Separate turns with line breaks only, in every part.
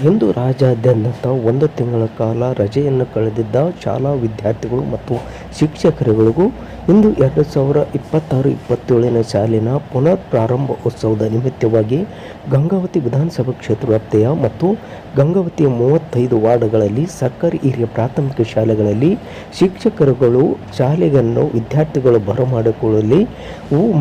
ಇಂದು ರಾಜ್ಯಾದ್ಯಂತ ಒಂದು ತಿಂಗಳ ಕಾಲ ರಜೆಯನ್ನು ಕಳೆದಿದ್ದ ಶಾಲಾ ವಿದ್ಯಾರ್ಥಿಗಳು ಮತ್ತು ಶಿಕ್ಷಕರುಗಳಿಗೂ ಇಂದು 2026-27ನೇ ಸಾಲಿನ ಪುನರ್ ಪ್ರಾರಂಭ ಉತ್ಸವದ ನಿಮಿತ್ತವಾಗಿ ಗಂಗಾವತಿ ವಿಧಾನಸಭಾ ಕ್ಷೇತ್ರ ವ್ಯಾಪ್ತಿಯ ಮತ್ತು ಗಂಗಾವತಿಯ 35 ವಾರ್ಡ್ಗಳಲ್ಲಿ ಸರ್ಕಾರಿ ಹಿರಿಯ ಪ್ರಾಥಮಿಕ ಶಾಲೆಗಳಲ್ಲಿ ಶಿಕ್ಷಕರುಗಳು ಶಾಲೆಯನ್ನು ವಿದ್ಯಾರ್ಥಿಗಳು ಬರಮಾಡಿಕೊಳ್ಳಲಿ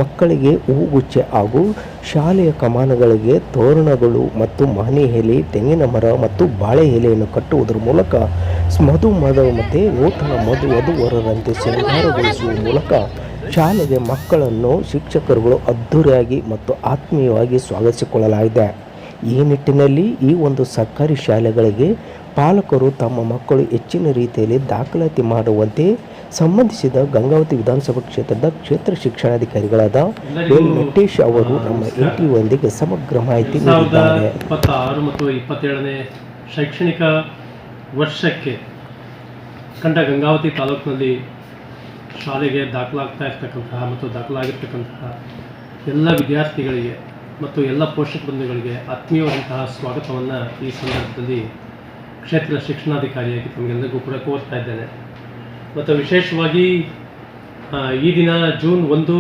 ಮಕ್ಕಳಿಗೆ ಹೂಗುಚ್ಚೆ ಹಾಗೂ ಶಾಲೆಯ ಕಮಾನುಗಳಿಗೆ ತೋರಣಗಳು ಮತ್ತು ಮಾನೆ ಎಲೆ, ತೆಂಗಿನ ಮರ ಮತ್ತು ಬಾಳೆ ಎಲೆಯನ್ನು ಕಟ್ಟುವುದರ ಮೂಲಕ ಮಧುಮತೆ ನೂತನ ವಧುವರರಂತೆ ಶೃಂಗಾರಗೊಳಿಸುವ ಮೂಲಕ ಶಾಲೆಗೆ ಮಕ್ಕಳನ್ನು ಶಿಕ್ಷಕರುಗಳು ಅದ್ಧೂರಿಯಾಗಿ ಮತ್ತು ಆತ್ಮೀಯವಾಗಿ ಸ್ವಾಗತಿಸಿಕೊಳ್ಳಲಾಗಿದೆ. ಈ ನಿಟ್ಟಿನಲ್ಲಿ ಈ ಒಂದು ಸರ್ಕಾರಿ ಶಾಲೆಗಳಿಗೆ ಪಾಲಕರು ತಮ್ಮ ಮಕ್ಕಳು ಹೆಚ್ಚಿನ ರೀತಿಯಲ್ಲಿ ದಾಖಲಾತಿ ಮಾಡುವಂತೆ ಸಂಬಂಧಿಸಿದ ಗಂಗಾವತಿ ವಿಧಾನಸಭಾ ಕ್ಷೇತ್ರದ ಕ್ಷೇತ್ರ ಶಿಕ್ಷಣಾಧಿಕಾರಿಗಳಾದ ಎಲ್ ನಟೇಶ್ ಅವರು ನಮ್ಮ ATV ಸಮಗ್ರ ಮಾಹಿತಿ ನೀಡಿದ್ದಾರೆ.
26 ಮತ್ತು 27ನೇ ಶೈಕ್ಷಣಿಕ ವರ್ಷಕ್ಕೆ ಕಂಡ ಗಂಗಾವತಿ ತಾಲೂಕಿನಲ್ಲಿ ಶಾಲೆಗೆ ದಾಖಲಾಗ್ತಾ ಇರ್ತಕ್ಕಂತಹ ಮತ್ತು ದಾಖಲಾಗಿರ್ತಕ್ಕಂತಹ ಎಲ್ಲ ವಿದ್ಯಾರ್ಥಿಗಳಿಗೆ ಮತ್ತು ಎಲ್ಲ ಪೋಷಕ ಬಂಧುಗಳಿಗೆ ಆತ್ಮೀಯವಾದಂತಹ ಸ್ವಾಗತವನ್ನು ಈ ಸಂದರ್ಭದಲ್ಲಿ ಕ್ಷೇತ್ರ ಶಿಕ್ಷಣಾಧಿಕಾರಿಯಾಗಿ ತಮಗೆಲ್ಲರಿಗೂ ಕೂಡ ಕೋರ್ತಾ ಇದ್ದೇನೆ. ಮತ್ತು ವಿಶೇಷವಾಗಿ ಈ ದಿನ ಜೂನ್ 1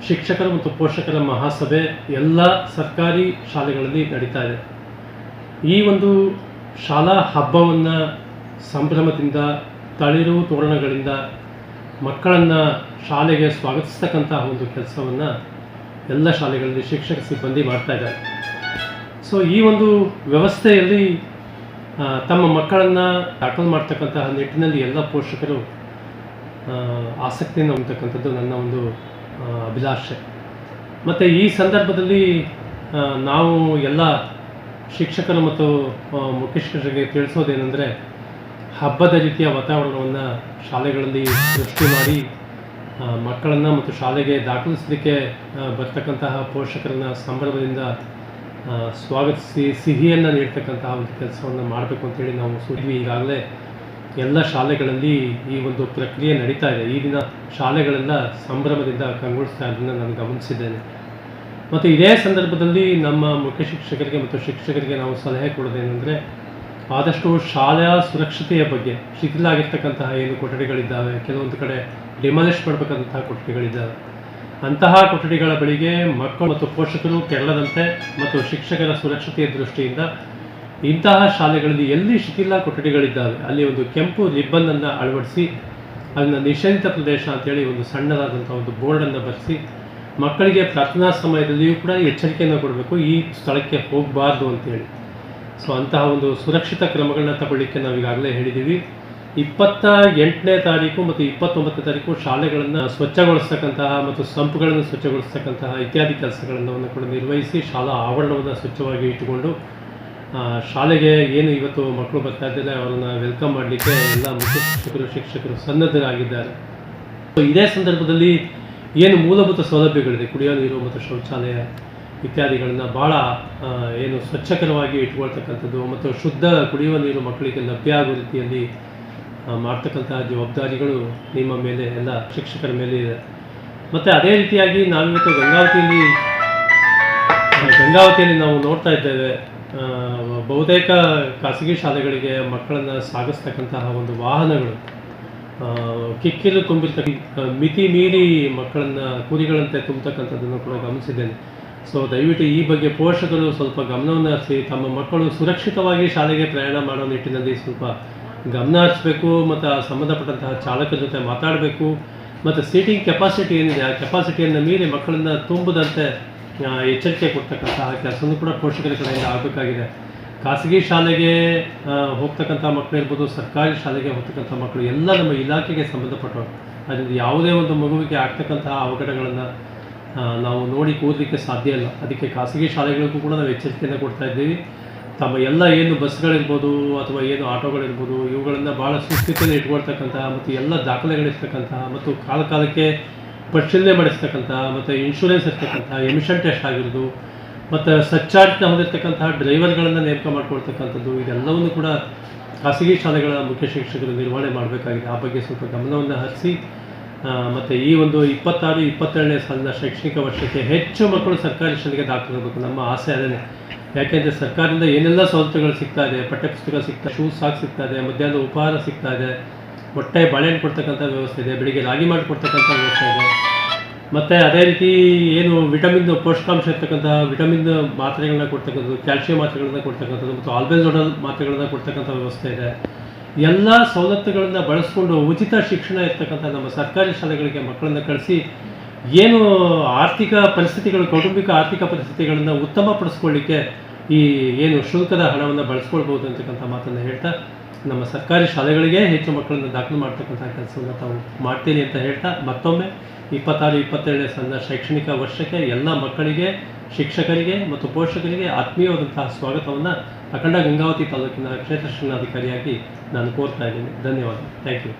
ಶಿಕ್ಷಕರ ಮತ್ತು ಪೋಷಕರ ಮಹಾಸಭೆ ಎಲ್ಲ ಸರ್ಕಾರಿ ಶಾಲೆಗಳಲ್ಲಿ ನಡೀತಾ ಇದೆ. ಈ ಒಂದು ಶಾಲಾ ಹಬ್ಬವನ್ನು ಸಂಭ್ರಮದಿಂದ ತಳಿರು ತೋರಣಗಳಿಂದ ಮಕ್ಕಳನ್ನು ಶಾಲೆಗೆ ಸ್ವಾಗತಿಸ್ತಕ್ಕಂತಹ ಒಂದು ಕೆಲಸವನ್ನು ಎಲ್ಲ ಶಾಲೆಗಳಲ್ಲಿ ಶಿಕ್ಷಕ ಸಿಬ್ಬಂದಿ ಮಾಡ್ತಾ ಇದ್ದಾರೆ. ಸೊ ಈ ಒಂದು ವ್ಯವಸ್ಥೆಯಲ್ಲಿ ತಮ್ಮ ಮಕ್ಕಳನ್ನು ದಾಖಲು ಮಾಡ್ತಕ್ಕಂತಹ ನಿಟ್ಟಿನಲ್ಲಿ ಎಲ್ಲ ಪೋಷಕರು ಆಸಕ್ತಿಯನ್ನು ಹೊಂದತಕ್ಕಂಥದ್ದು ನನ್ನ ಒಂದು ಅಭಿಲಾಷೆ. ಮತ್ತು ಈ ಸಂದರ್ಭದಲ್ಲಿ ನಾವು ಎಲ್ಲ ಶಿಕ್ಷಕರು ಮತ್ತು ಮುಖ್ಯ ಶಿಕ್ಷಕರಿಗೆ ತಿಳಿಸೋದೇನೆಂದರೆ, ಹಬ್ಬದ ರೀತಿಯ ವಾತಾವರಣವನ್ನು ಶಾಲೆಗಳಲ್ಲಿ ಸೃಷ್ಟಿ ಮಾಡಿ ಮಕ್ಕಳನ್ನು ಮತ್ತು ಶಾಲೆಗೆ ದಾಖಲಿಸಲಿಕ್ಕೆ ಬರ್ತಕ್ಕಂತಹ ಪೋಷಕರನ್ನು ಸಂಭ್ರಮದಿಂದ ಸ್ವಾಗತಿಸಿ ಸಿಹಿಯನ್ನು ನೀಡ್ತಕ್ಕಂತಹ ಒಂದು ಕೆಲಸವನ್ನು ಮಾಡಬೇಕು ಅಂತೇಳಿ ನಾವು ಸುದ್ದಿ ಈಗಾಗಲೇ ಎಲ್ಲ ಶಾಲೆಗಳಲ್ಲಿ ಈ ಒಂದು ಪ್ರಕ್ರಿಯೆ ನಡೀತಾ ಇದೆ. ಈ ದಿನ ಶಾಲೆಗಳೆಲ್ಲ ಸಂಭ್ರಮದಿಂದ ಕಂಗೊಳಿಸ್ತಾ ಇರೋದನ್ನು ನಾನು ಗಮನಿಸಿದ್ದೇನೆ. ಮತ್ತು ಇದೇ ಸಂದರ್ಭದಲ್ಲಿ ನಮ್ಮ ಮುಖ್ಯ ಶಿಕ್ಷಕರಿಗೆ ಮತ್ತು ಶಿಕ್ಷಕರಿಗೆ ನಾವು ಸಲಹೆ ಕೊಡೋದೇನೆಂದರೆ, ಆದಷ್ಟು ಶಾಲೆಯ ಸುರಕ್ಷತೆಯ ಬಗ್ಗೆ ಶಿಥಿಲಾಗಿರ್ತಕ್ಕಂತಹ ಏನು ಕೊಠಡಿಗಳಿದ್ದಾವೆ, ಕೆಲವೊಂದು ಕಡೆ ಡಿಮಾಲಿಷ್ ಮಾಡಬೇಕಂತಹ ಕೊಠಡಿಗಳಿದ್ದಾವೆ, ಅಂತಹ ಕೊಠಡಿಗಳ ಬಳಿಗೆ ಮಕ್ಕಳು ಮತ್ತು ಪೋಷಕರು ತೆರಳದಂತೆ ಮತ್ತು ಶಿಕ್ಷಕರ ಸುರಕ್ಷತೆಯ ದೃಷ್ಟಿಯಿಂದ ಇಂತಹ ಶಾಲೆಗಳಲ್ಲಿ ಎಲ್ಲಿ ಶಿಥಿಲ ಕೊಠಡಿಗಳಿದ್ದಾವೆ ಅಲ್ಲಿ ಒಂದು ಕೆಂಪು ರಿಬ್ಬನ್ನನ್ನು ಅಳವಡಿಸಿ ಅದನ್ನು ನಿಷೇಧಿತ ಪ್ರದೇಶ ಅಂತೇಳಿ ಒಂದು ಸಣ್ಣದಾದಂಥ ಒಂದು ಬೋರ್ಡನ್ನು ಬರೆಸಿ ಮಕ್ಕಳಿಗೆ ಪ್ರಾರ್ಥನಾ ಸಮಯದಲ್ಲಿಯೂ ಕೂಡ ಎಚ್ಚರಿಕೆಯನ್ನು ಕೊಡಬೇಕು, ಈ ಸ್ಥಳಕ್ಕೆ ಹೋಗಬಾರ್ದು ಅಂತೇಳಿ. ಸೊ ಅಂತಹ ಒಂದು ಸುರಕ್ಷಿತ ಕ್ರಮಗಳನ್ನ ತಗೊಳ್ಳಿಕ್ಕೆ ನಾವು ಈಗಾಗಲೇ ಹೇಳಿದ್ದೀವಿ. 28ನೇ ತಾರೀಕು ಮತ್ತು 29ನೇ ತಾರೀಕು ಶಾಲೆಗಳನ್ನು ಸ್ವಚ್ಛಗೊಳಿಸ್ತಕ್ಕಂತಹ ಮತ್ತು ಸಂಪುಗಳನ್ನು ಸ್ವಚ್ಛಗೊಳಿಸ್ತಕ್ಕಂತಹ ಇತ್ಯಾದಿ ಕೆಲಸಗಳನ್ನು ಕೂಡ ನಿರ್ವಹಿಸಿ ಶಾಲಾ ಆವರಣವನ್ನು ಸ್ವಚ್ಛವಾಗಿ ಇಟ್ಟುಕೊಂಡು ಶಾಲೆಗೆ ಏನು ಇವತ್ತು ಮಕ್ಕಳು ಬರ್ತಾ ಇದ್ದಾರೆ ಅವರನ್ನು ವೆಲ್ಕಮ್ ಮಾಡಲಿಕ್ಕೆ ಎಲ್ಲ ಮುಖ್ಯ ಶಿಕ್ಷಕರು ಸನ್ನದ್ಧರಾಗಿದ್ದಾರೆ. ಇದೇ ಸಂದರ್ಭದಲ್ಲಿ ಏನು ಮೂಲಭೂತ ಸೌಲಭ್ಯಗಳಿದೆ, ಕುಡಿಯೋ ನೀರು ಮತ್ತು ಶೌಚಾಲಯ ಇತ್ಯಾದಿಗಳನ್ನು ಭಾಳ ಏನು ಸ್ವಚ್ಛಕರವಾಗಿ ಇಟ್ಕೊಳ್ತಕ್ಕಂಥದ್ದು ಮತ್ತು ಶುದ್ಧ ಕುಡಿಯುವ ನೀರು ಮಕ್ಕಳಿಗೆ ಲಭ್ಯ ಆಗೋ ರೀತಿಯಲ್ಲಿ ಮಾಡ್ತಕ್ಕಂತಹ ಜವಾಬ್ದಾರಿಗಳು ನಿಮ್ಮ ಮೇಲೆ ಎಲ್ಲ ಶಿಕ್ಷಕರ ಮೇಲೆ ಇದೆ. ಮತ್ತು ಅದೇ ರೀತಿಯಾಗಿ ನಾವಿವತ್ತು ಗಂಗಾವತಿಯಲ್ಲಿ ನಾವು ನೋಡ್ತಾ ಇದ್ದೇವೆ, ಬಹುತೇಕ ಖಾಸಗಿ ಶಾಲೆಗಳಿಗೆ ಮಕ್ಕಳನ್ನು ಸಾಗಿಸ್ತಕ್ಕಂತಹ ಒಂದು ವಾಹನಗಳು ಕಿಕ್ಕಿಲು ತುಂಬಿರ್ತಕ್ಕ ಮಿತಿ ಮೀರಿ ಮಕ್ಕಳನ್ನು ಕೂಲಿಗಳಂತೆ ತುಂಬತಕ್ಕಂಥದ್ದನ್ನು ಕೂಡ ಗಮನಿಸಿದ್ದೇನೆ. ಸೊ ದಯವಿಟ್ಟು ಈ ಬಗ್ಗೆ ಪೋಷಕರು ಸ್ವಲ್ಪ ಗಮನವನ್ನು ಹರಿಸಿ ತಮ್ಮ ಮಕ್ಕಳು ಸುರಕ್ಷಿತವಾಗಿ ಶಾಲೆಗೆ ಪ್ರಯಾಣ ಮಾಡೋ ನಿಟ್ಟಿನಲ್ಲಿ ಸ್ವಲ್ಪ ಗಮನ ಹರಿಸಬೇಕು ಮತ್ತು ಸಂಬಂಧಪಟ್ಟಂತಹ ಚಾಲಕರ ಜೊತೆ ಮಾತಾಡಬೇಕು. ಮತ್ತು ಸೀಟಿಂಗ್ ಕೆಪಾಸಿಟಿ ಏನಿದೆ ಆ ಕೆಪಾಸಿಟಿಯನ್ನು ಮೀರಿ ಮಕ್ಕಳನ್ನು ತುಂಬದಂತೆ ಎಚ್ಚರಿಕೆ ಕೊಡ್ತಕ್ಕಂತಹ ಕೆಲಸನೂ ಕೂಡ ಪೋಷಕರ ಕಡೆಯಿಂದ ಆಗಬೇಕಾಗಿದೆ. ಖಾಸಗಿ ಶಾಲೆಗೆ ಹೋಗ್ತಕ್ಕಂಥ ಮಕ್ಕಳು ಇರ್ಬೋದು, ಸರ್ಕಾರಿ ಶಾಲೆಗೆ ಹೋಗ್ತಕ್ಕಂಥ ಮಕ್ಕಳು ಎಲ್ಲ ನಮ್ಮ ಇಲಾಖೆಗೆ ಸಂಬಂಧಪಟ್ಟವರು. ಅದರಿಂದ ಯಾವುದೇ ಒಂದು ಮಗುವಿಗೆ ಆಗ್ತಕ್ಕಂತಹ ಅವಘಡಗಳನ್ನು ನಾವು ನೋಡಿ ಕೂದಲಿಕ್ಕೆ ಸಾಧ್ಯ ಇಲ್ಲ. ಅದಕ್ಕೆ ಖಾಸಗಿ ಶಾಲೆಗಳಿಗೂ ಕೂಡ ನಾವು ಎಚ್ಚರಿಕೆಯನ್ನು ಕೊಡ್ತಾ ಇದ್ದೀವಿ. ತಮ್ಮ ಎಲ್ಲ ಏನು ಬಸ್ಗಳಿರ್ಬೋದು ಅಥವಾ ಏನು ಆಟೋಗಳಿರ್ಬೋದು ಇವುಗಳನ್ನು ಭಾಳ ಸುಸ್ಥಿತಿಯಲ್ಲಿ ಇಟ್ಕೊಳ್ತಕ್ಕಂತಹ ಮತ್ತು ಎಲ್ಲ ದಾಖಲೆಗಳಿರ್ತಕ್ಕಂತಹ ಮತ್ತು ಕಾಲಕ್ಕೆ ಪರಿಶೀಲನೆ ಮಾಡಿಸ್ತಕ್ಕಂತಹ ಮತ್ತು ಇನ್ಶೂರೆನ್ಸ್ ಇರ್ತಕ್ಕಂತಹ ಎಮಿಷನ್ ಟೆಸ್ಟ್ ಆಗಿರೋದು ಮತ್ತು ಸಚ್ಚಾರಿತ ಹೊಂದಿರತಕ್ಕಂತಹ ಡ್ರೈವರ್ಗಳನ್ನು ನೇಮಕ ಮಾಡ್ಕೊಳ್ತಕ್ಕಂಥದ್ದು ಇದೆಲ್ಲವನ್ನೂ ಕೂಡ ಖಾಸಗಿ ಶಾಲೆಗಳ ಮುಖ್ಯ ಶಿಕ್ಷಕರು ನಿರ್ವಹಣೆ ಮಾಡಬೇಕಾಗಿದೆ. ಆ ಬಗ್ಗೆ ಸ್ವಲ್ಪ ಗಮನವನ್ನು ಹರಿಸಿ ಮತ್ತು ಈ ಒಂದು 26-27ನೇ ಸಾಲಿನ ಶೈಕ್ಷಣಿಕ ವರ್ಷಕ್ಕೆ ಹೆಚ್ಚು ಮಕ್ಕಳು ಸರ್ಕಾರಿ ಶಾಲೆಗೆ ದಾಖಲಾಗಬೇಕು. ನಮ್ಮ ಆಸೆ ಅದೇ. ಯಾಕೆಂದರೆ ಸರ್ಕಾರದಿಂದ ಏನೆಲ್ಲ ಸವಲತ್ತುಗಳು ಸಿಗ್ತಾ ಇದೆ, ಪಠ್ಯಪುಸ್ತಕ ಸಿಗ್ತಾ, ಶೂಸ್ ಸಾಕು ಸಿಗ್ತಾ ಇದೆ, ಮಧ್ಯಾಹ್ನದ ಉಪಹಾರ ಸಿಗ್ತಾ ಇದೆ, ಮೊಟ್ಟೆ ಬಾಳೆಹಣ್ಣು ಕೊಡ್ತಕ್ಕಂಥ ವ್ಯವಸ್ಥೆ ಇದೆ, ಬೆಳಿಗ್ಗೆ ರಾಗಿ ಮಾಡಿ ಕೊಡ್ತಕ್ಕಂಥ ವ್ಯವಸ್ಥೆ ಇದೆ. ಮತ್ತು ಅದೇ ರೀತಿ ಏನು ವಿಟಮಿನ್ ಪೋಷಕಾಂಶ ಇರ್ತಕ್ಕಂಥ ವಿಟಮಿನ್ ಮಾತ್ರೆಗಳನ್ನ ಕೊಡ್ತಕ್ಕಂಥದ್ದು, ಕ್ಯಾಲ್ಸಿಯಂ ಮಾತ್ರೆಗಳನ್ನ ಕೊಡ್ತಕ್ಕಂಥದ್ದು ಮತ್ತು ಆಲ್ಬೆಂಜೋಡಲ್ ಮಾತ್ರೆಗಳನ್ನ ಕೊಡ್ತಕ್ಕಂಥ ವ್ಯವಸ್ಥೆ ಇದೆ. ಎಲ್ಲ ಸವಲತ್ತುಗಳನ್ನು ಬಳಸ್ಕೊಂಡು ಉಚಿತ ಶಿಕ್ಷಣ ಇರ್ತಕ್ಕಂಥ ನಮ್ಮ ಸರ್ಕಾರಿ ಶಾಲೆಗಳಿಗೆ ಮಕ್ಕಳನ್ನು ಕಳಿಸಿ ಏನು ಆರ್ಥಿಕ ಪರಿಸ್ಥಿತಿಗಳು, ಕೌಟುಂಬಿಕ ಆರ್ಥಿಕ ಪರಿಸ್ಥಿತಿಗಳನ್ನು ಉತ್ತಮಪಡಿಸ್ಕೊಳ್ಳಿಕ್ಕೆ ಈ ಏನು ಶುಲ್ಕದ ಹಣವನ್ನು ಬಳಸ್ಕೊಳ್ಬೋದು ಅಂತಕ್ಕಂಥ ಮಾತನ್ನು ಹೇಳ್ತಾ, ನಮ್ಮ ಸರ್ಕಾರಿ ಶಾಲೆಗಳಿಗೆ ಹೆಚ್ಚು ಮಕ್ಕಳನ್ನು ದಾಖಲು ಮಾಡ್ತಕ್ಕಂಥ ಕೆಲಸವನ್ನು ತಾವು ಮಾಡ್ತೀನಿ ಅಂತ ಹೇಳ್ತಾ, ಮತ್ತೊಮ್ಮೆ 26-27ನೇ ಶೈಕ್ಷಣಿಕ ವರ್ಷಕ್ಕೆ ಎಲ್ಲ ಮಕ್ಕಳಿಗೆ, ಶಿಕ್ಷಕರಿಗೆ ಮತ್ತು ಪೋಷಕರಿಗೆ ಆತ್ಮೀಯವಾದಂತಹ ಸ್ವಾಗತವನ್ನು ಅಖಂಡ ಗಂಗಾವತಿ ತಾಲೂಕಿನ ಕ್ಷೇತ್ರ ಶಿಕ್ಷಣಾಧಿಕಾರಿಯಾಗಿ ನಾನು ಕೋರ್ತಾ ಇದ್ದೀನಿ. ಧನ್ಯವಾದ. Thank you.